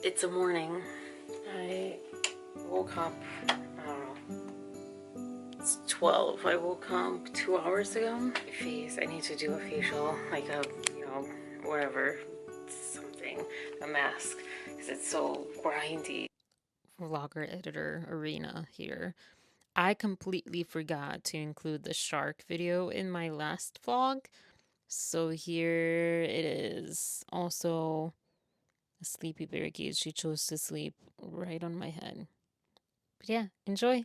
It's a morning. I woke up, I don't know, it's 12. I woke up 2 hours ago. My face, I need to do a facial, like a, whatever, something, a mask, because it's so grindy. Vlogger editor Arina here. I completely forgot to include the shark video in my last vlog, so here it is. Also, a sleepy parakeet. She chose to sleep right on my head. But yeah, enjoy.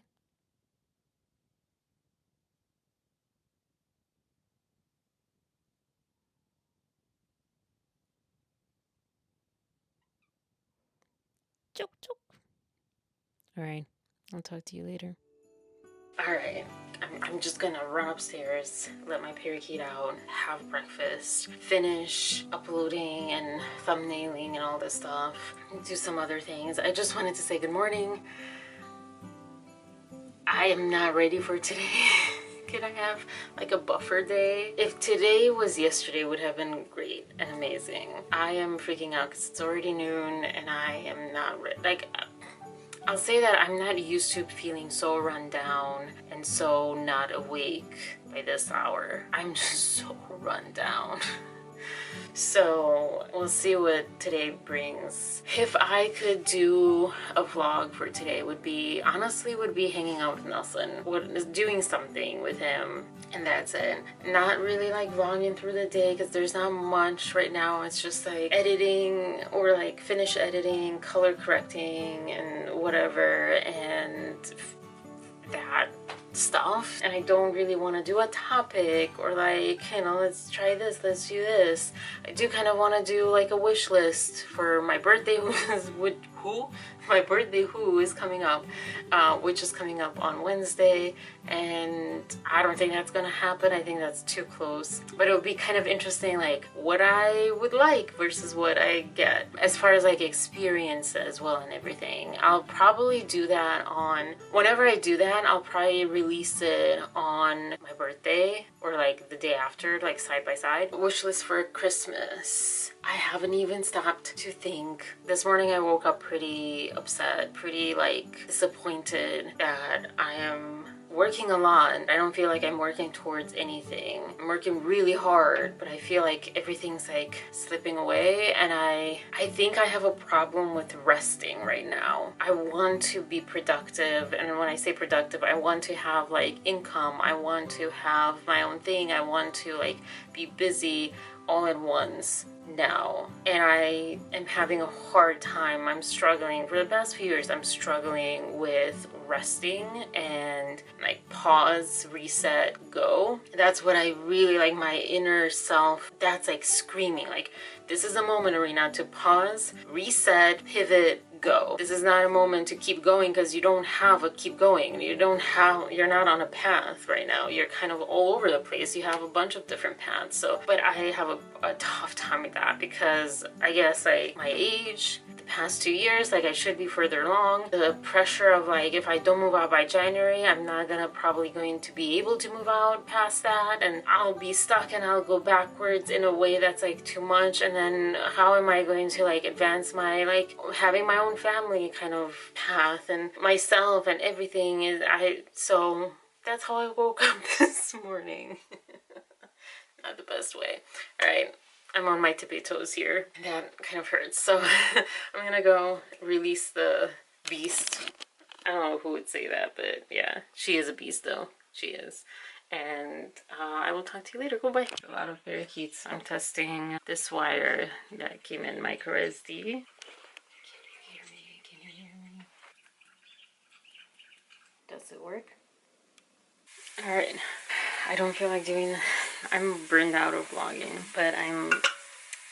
Choke, choke. All right, I'll talk to you later. All right, I'm just gonna run upstairs, let my parakeet out, have breakfast, finish uploading and thumbnailing and all this stuff, do some other things. I just wanted to say good morning. I am not ready for today. Can I have like a buffer day? If today was yesterday, would have been great and amazing. I am freaking out because it's already noon and I am not ready. Like, I'll say that I'm not used to feeling so run down and so not awake by this hour. I'm just so run down. So we'll see what today brings. If I could do a vlog for today, would be hanging out with Nelson, doing something with him, and that's it. Not really like vlogging through the day because there's not much right now. It's just like editing or like finish editing, color correcting and whatever, and that stuff. And I don't really want to do a topic or like, let's try this, let's do this. I do kind of want to do like a wish list for my birthday, who is coming up, which is coming up on Wednesday, and I don't think that's gonna happen. I think that's too close, but it would be kind of interesting, like what I would like versus what I get as far as like experience as well and everything. I'll probably do that whenever I do that, I'll probably release it on my birthday or like the day after, like side by side. Wish list for Christmas. I haven't even stopped to think. This morning I woke up pretty upset, pretty like disappointed that I am working a lot. I don't feel like I'm working towards anything. I'm working really hard, but I feel like everything's like slipping away, and I think I have a problem with resting right now. I want to be productive, and when I say productive, I want to have like income. I want to have my own thing. I want to like be busy all at once now, and I am having a hard time. I'm struggling for the past few years. I'm struggling with resting and like pause, reset, go. That's what I really like. My inner self, that's like screaming like, this is a moment, Arina, to pause, reset, pivot, go. This is not a moment to keep going because you don't have a keep going. You're not on a path right now. You're kind of all over the place. You have a bunch of different paths. So, but I have a tough time with that because I guess like my age, the past 2 years, like I should be further along. The pressure of like, if I don't move out by January, I'm not probably going to be able to move out past that, and I'll be stuck and I'll go backwards in a way that's like too much. And then how am I going to like advance my like having my own family kind of path and myself and everything so that's how I woke up this morning. Not the best way. All right, I'm on my tippy toes here. That kind of hurts. So I'm gonna go release the beast. I don't know who would say that, but yeah, she is a beast though. She is. And I will talk to you later. Goodbye. A lot of parakeets. I'm testing this wire that came in MicroSD. Can you hear me? Can you hear me? Does it work? All right. I don't feel like doing. I'm burned out of vlogging, but I'm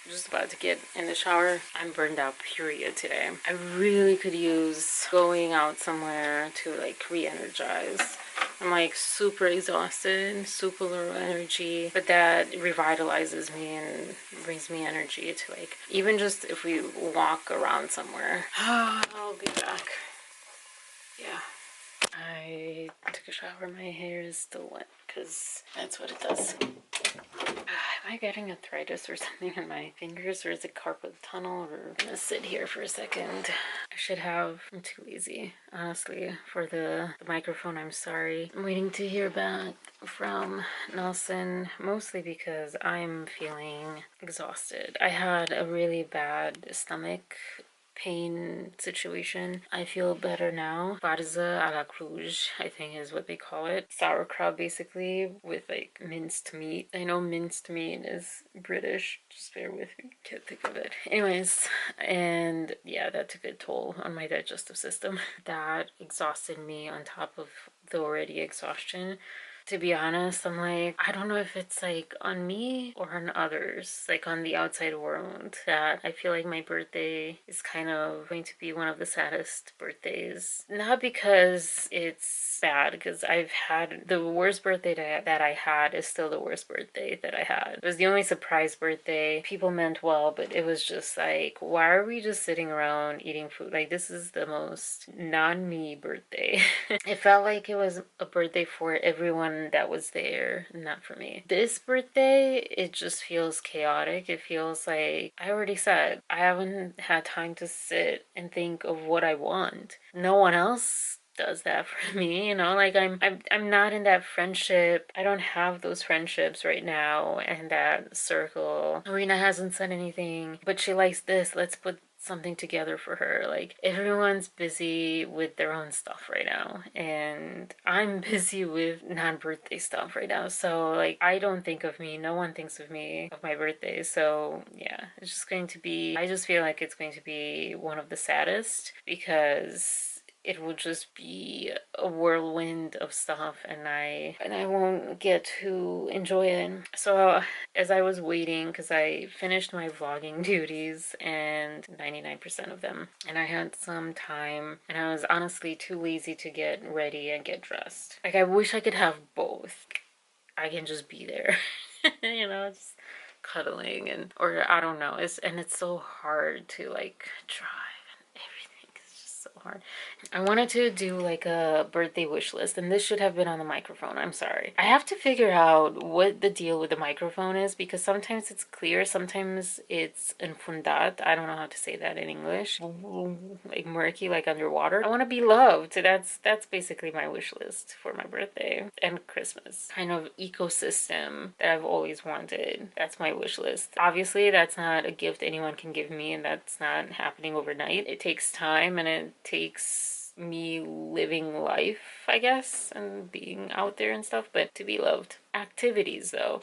just about to get in the shower. I'm burned out, period, today. I really could use going out somewhere to like re-energize. I'm like super exhausted, super low energy, but that revitalizes me and brings me energy to like, even just if we walk around somewhere. I'll be back. Yeah. I took a shower. My hair is still wet because that's what it does. My I getting arthritis or something in my fingers, or is it carpal tunnel? Or I'm gonna sit here for a second. I should have. I'm too lazy, honestly, for the microphone. I'm sorry. I'm waiting to hear back from Nelson, mostly because I'm feeling exhausted. I had a really bad stomach pain situation. I feel better now. Barza a la Cluj, I think is what they call it. Sauerkraut, basically, with like minced meat. I know minced meat is British. Just bear with me. Can't think of it. Anyways, and yeah, that took a toll on my digestive system. That exhausted me on top of the already exhaustion. To be honest, I'm like, I don't know if it's like on me or on others, like on the outside world, that I feel like my birthday is kind of going to be one of the saddest birthdays. Not because it's bad, because I've had the worst birthday that I had is still the worst birthday that I had. It was the only surprise birthday. People meant well, but it was just like, why are we just sitting around eating food? Like, this is the most non-me birthday. It felt like it was a birthday for everyone that was there, not for me. This birthday, it just feels chaotic. It feels like, I already said, I haven't had time to sit and think of what I want. No one else does that for me, you know, like I'm not in that friendship. I don't have those friendships right now and that circle. Arina hasn't said anything, but she likes this. Let's put something together for her. Like, everyone's busy with their own stuff right now, and I'm busy with non-birthday stuff right now. So like, I don't think of me, no one thinks of me, of my birthday. So yeah, it's just going to be, I just feel like it's going to be one of the saddest, because it will just be a whirlwind of stuff, and I won't get to enjoy it. So as I was waiting, because I finished my vlogging duties, and 99% of them, and I had some time, and I was honestly too lazy to get ready and get dressed. Like, I wish I could have both. I can just be there, you know, just cuddling, and or I don't know. It's so hard to like drive. So hard. I wanted to do like a birthday wish list, and this should have been on the microphone. I'm sorry. I have to figure out what the deal with the microphone is, because sometimes it's clear, sometimes it's enfundat. I don't know how to say that in English. Like murky, like underwater. I want to be loved. That's basically my wish list for my birthday and Christmas. Kind of ecosystem that I've always wanted. That's my wish list. Obviously, that's not a gift anyone can give me, and that's not happening overnight. It takes time, and it takes me living life, I guess, and being out there and stuff, but to be loved. Activities, though.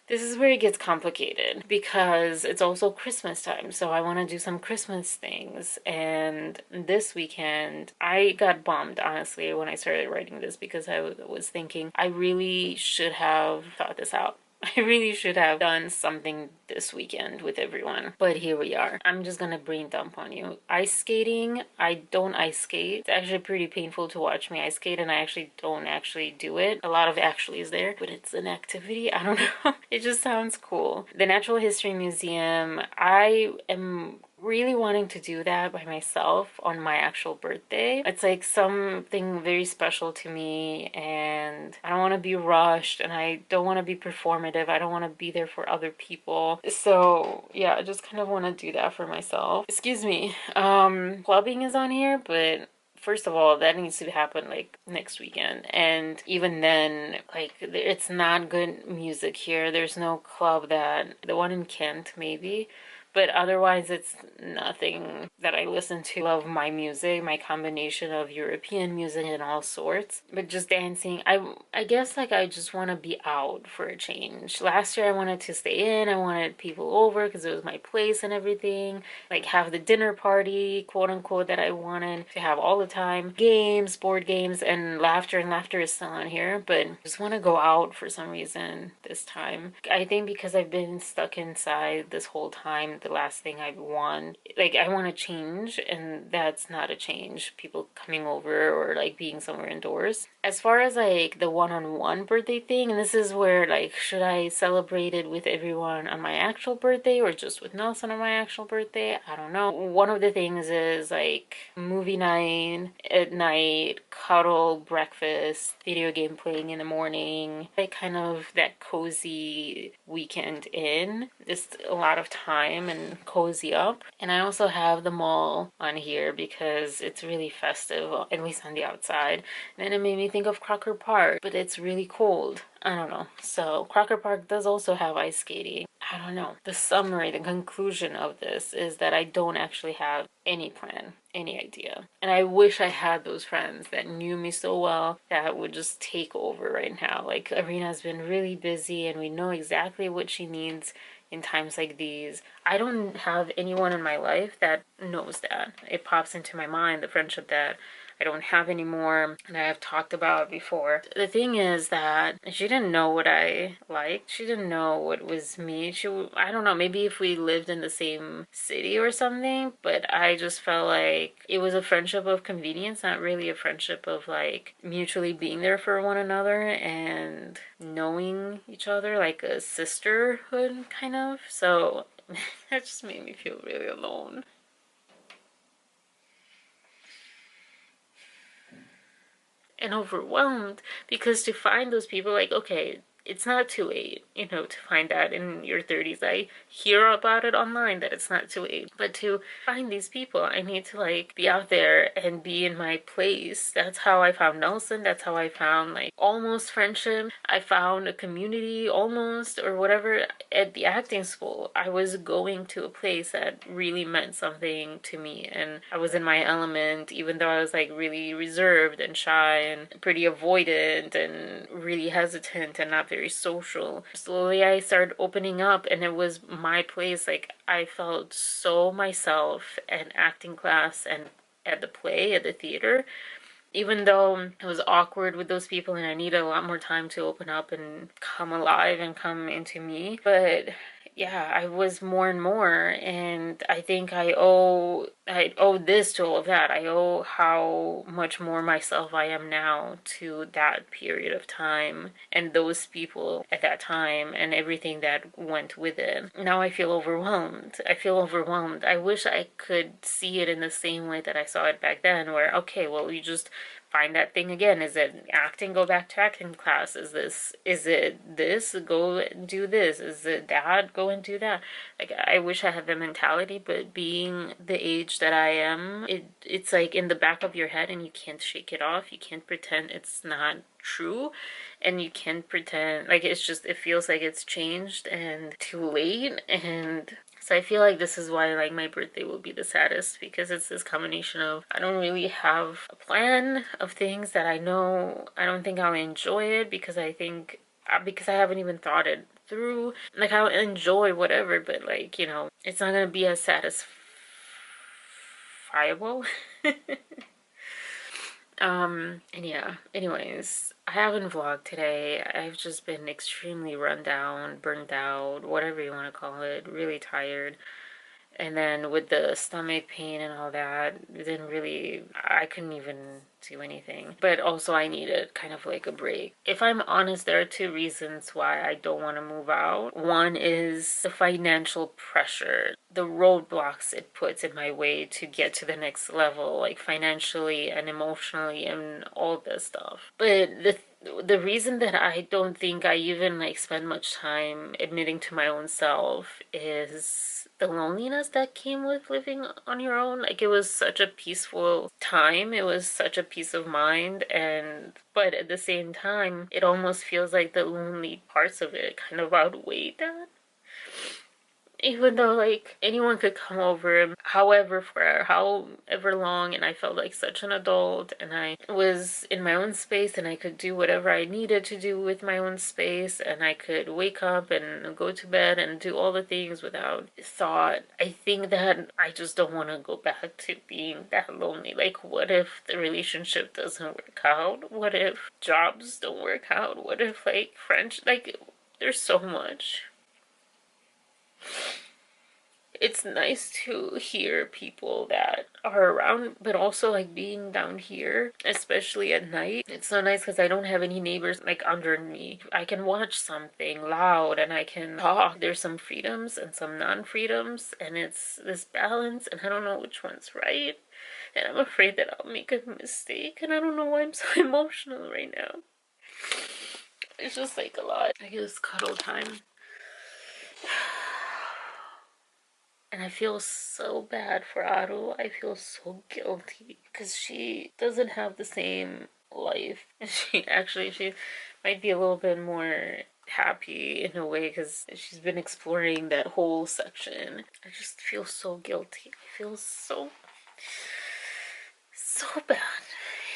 This is where it gets complicated, because it's also Christmas time, so I want to do some Christmas things. And this weekend, I got bummed, honestly, when I started writing this, because I was thinking I really should have thought this out. I really should have done something this weekend with everyone, but here we are. I'm just gonna brain dump on you. Ice skating, I don't ice skate. It's actually pretty painful to watch me ice skate, and I actually don't actually do it. A lot of actually is there, but it's an activity. I don't know. It just sounds cool. The Natural History Museum, I am really wanting to do that by myself on my actual birthday. It's like something very special to me, and I don't want to be rushed, and I don't want to be performative. I don't want to be there for other people. So yeah, I just kind of want to do that for myself. Excuse me. Clubbing is on here, but first of all, that needs to happen like next weekend, and even then, like, it's not good music here. There's no club, that the one in Kent maybe, but otherwise it's nothing that I listen to. Love my music, my combination of European music and all sorts, but just dancing, I guess, like, I just want to be out for a change. Last year I wanted to stay in, I wanted people over because it was my place and everything, like have the dinner party, quote unquote, that I wanted to have all the time. Games, board games, and laughter is still on here, but I just want to go out for some reason this time. I think because I've been stuck inside this whole time, the last thing I want. Like, I want to change, and that's not a change. People coming over or like being somewhere indoors. As far as like the one-on-one birthday thing, and this is where like, should I celebrate it with everyone on my actual birthday or just with Nelson on my actual birthday? I don't know. One of the things is like movie night at night, cuddle, breakfast, video game playing in the morning, like kind of that cozy weekend in, just a lot of time and cozy up. And I also have the mall on here because it's really festive, at least on the outside. And then it made me think of Crocker Park, but it's really cold. I don't know. So Crocker Park does also have ice skating. I don't know. The summary, the conclusion of this is that I don't actually have any plan, any idea. And I wish I had those friends that knew me so well that would just take over right now. Like, Arina's been really busy and we know exactly what she needs in times like these. I don't have anyone in my life that knows that. It pops into my mind, the friendship that I don't have anymore, and I have talked about before. The thing is that she didn't know what I liked. She didn't know what was me. I don't know, maybe if we lived in the same city or something, but I just felt like it was a friendship of convenience, not really a friendship of like mutually being there for one another and knowing each other, like a sisterhood kind of. So that just made me feel really alone. And overwhelmed, because to find those people, like, okay, it's not too late, you know, to find that in your 30s. I hear about it online that it's not too late. But to find these people, I need to, like, be out there and be in my place. That's how I found Nelson. That's how I found, like, almost friendship. I found a community almost, or whatever, at the acting school. I was going to a place that really meant something to me. And I was in my element, even though I was, like, really reserved and shy and pretty avoidant and really hesitant and not very social. Slowly I started opening up, and it was my place. Like, I felt so myself at acting class and at the play, at the theater, even though it was awkward with those people and I needed a lot more time to open up and come alive and come into me. But yeah, I was more and more, and I think I owe this to all of that. I owe how much more myself I am now to that period of time and those people at that time and everything that went with it. Now I feel overwhelmed. I wish I could see it in the same way that I saw it back then, where, okay, well, you just find that thing again. Is it acting? Go back to acting class. Is it this? Go and do this. Is it that? Go and do that. Like, I wish I had the mentality, but being the age that I am, it's like in the back of your head and you can't shake it off. You can't pretend it's not true, and you can't pretend like it feels like it's changed and too late. And so I feel like this is why, like, my birthday will be the saddest, because it's this combination of, I don't really have a plan of things that I know I don't think I'll enjoy it, because I haven't even thought it through. Like, I'll enjoy whatever, but, like, you know, it's not gonna be as satisfiable. And yeah, anyways, I haven't vlogged today. I've just been extremely run down, burned out, whatever you want to call it, really tired. And then with the stomach pain and all that, I couldn't even do anything. But also I needed kind of like a break. If I'm honest, there are two reasons why I don't want to move out. One is the financial pressure, the roadblocks it puts in my way to get to the next level, like financially and emotionally and all this stuff. But the reason that I don't think I even like spend much time admitting to my own self is the loneliness that came with living on your own. Like, it was such a peaceful time, it was such a peace of mind, but at the same time it almost feels like the lonely parts of it kind of outweigh that. Even though, like, anyone could come over, for however long, and I felt like such an adult, and I was in my own space, and I could do whatever I needed to do with my own space, and I could wake up and go to bed and do all the things without thought. I think that I just don't want to go back to being that lonely. Like, what if the relationship doesn't work out? What if jobs don't work out? What if, like, French, like, there's so much. it's nice to hear people that are around, but also like being down here, especially at night. It's so nice because I don't have any neighbors like under me. I can watch something loud and I can talk. There's some freedoms and some non-freedoms, and it's this balance, and I don't know which one's right. And I'm afraid that I'll make a mistake, and I don't know why I'm so emotional right now. It's just like a lot. I guess cuddle time. And I feel so bad for Aru. I feel so guilty because she doesn't have the same life. She might be a little bit more happy in a way because she's been exploring that whole section. I just feel so guilty. I feel so bad.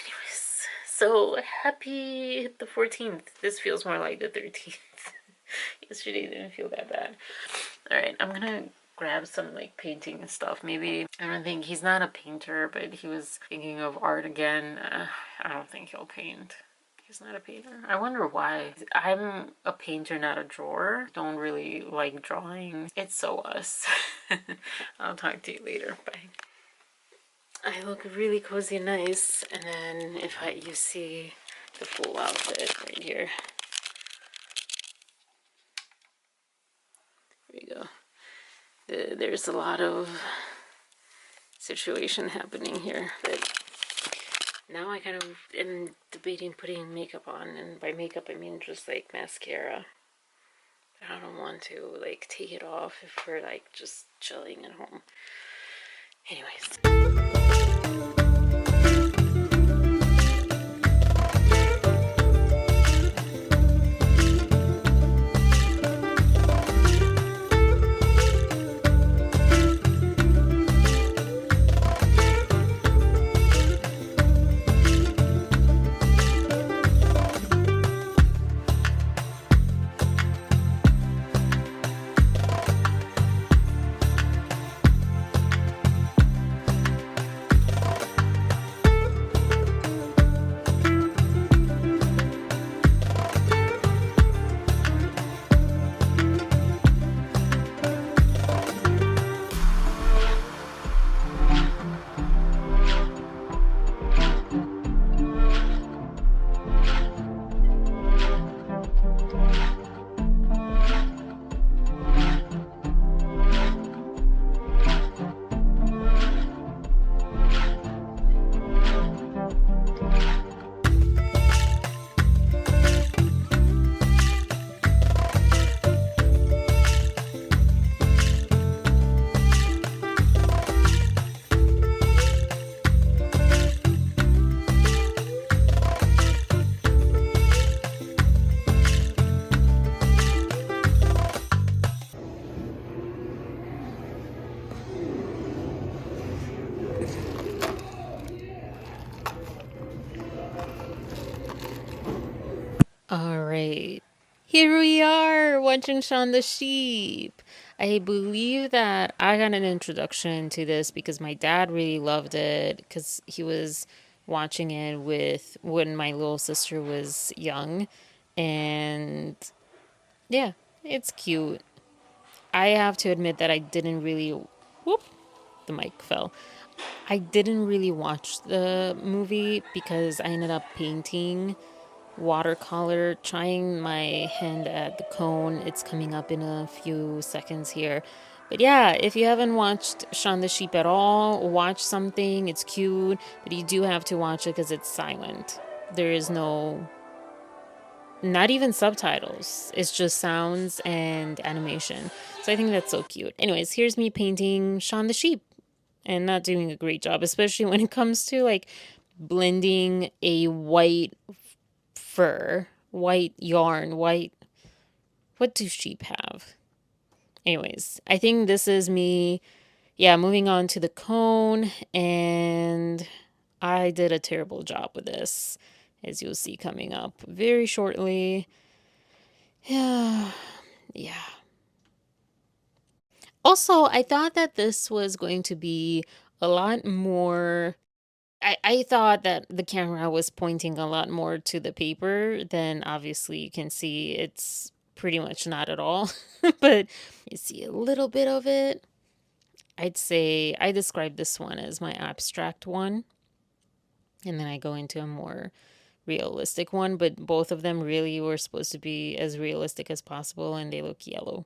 Anyways, so happy the 14th. This feels more like the 13th. Yesterday didn't feel that bad. Alright, I'm gonna grab some like painting and stuff. Maybe, I don't think, he's not a painter, but he was thinking of art again. I don't think he'll paint. He's not a painter. I wonder why. I'm a painter, not a drawer. Don't really like drawing. It's so us. I'll talk to you later. Bye. I look really cozy and nice, and then you see the full outfit right here. There you go. There's a lot of situation happening here, but now I kind of am debating putting makeup on, and by makeup I mean just like mascara. I don't want to like take it off if we're like just chilling at home. Anyways. All right. Here we are watching Shaun the Sheep. I believe that I got an introduction to this because my dad really loved it because he was watching it with when my little sister was young. And yeah, it's cute. I have to admit that I didn't really. Whoop, the mic fell. I didn't really watch the movie because I ended up painting watercolor, trying my hand at the cone. It's coming up in a few seconds here. But yeah, if you haven't watched Shaun the Sheep at all, watch something. It's cute, but you do have to watch it because it's silent. There is no, not even subtitles. It's just sounds and animation. So I think that's so cute. Anyways, here's me painting Shaun the Sheep and not doing a great job, especially when it comes to like blending a white fur, white yarn, white. What do sheep have? Anyways, I think this is me. Yeah, moving on to the cone, and I did a terrible job with this, as you'll see coming up very shortly. Yeah, yeah. Also, I thought that this was going to be a lot more. I thought that the camera was pointing a lot more to the paper than obviously you can see. It's pretty much not at all, but you see a little bit of it. I'd say I describe this one as my abstract one, and then I go into a more realistic one, but both of them really were supposed to be as realistic as possible, and they look yellow.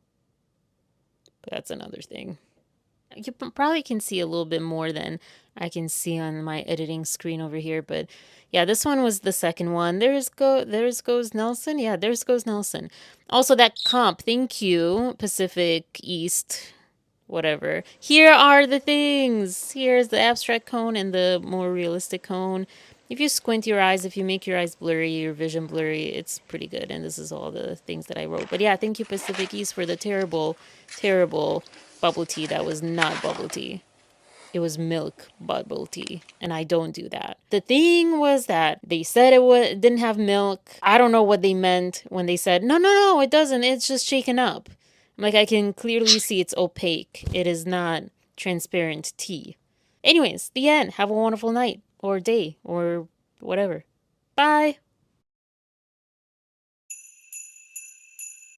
But that's another thing. You probably can see a little bit more than I can see on my editing screen over here, but yeah, this one was the second one. There's goes Nelson. Yeah, there's goes Nelson. Also that comp, thank you, Pacific East, whatever. Here are the things. Here's the abstract cone and the more realistic cone. If you squint your eyes, if you make your eyes blurry, your vision blurry, it's pretty good. And this is all the things that I wrote. But yeah, thank you, Pacific East, for the terrible, terrible bubble tea that was not bubble tea. It was milk bubble tea, and I don't do that. The thing was that they said it didn't have milk. I don't know what they meant when they said, no, no, no, it doesn't. It's just shaken up. Like, I can clearly see it's opaque. It is not transparent tea. Anyways, the end. Have a wonderful night or day or whatever. Bye.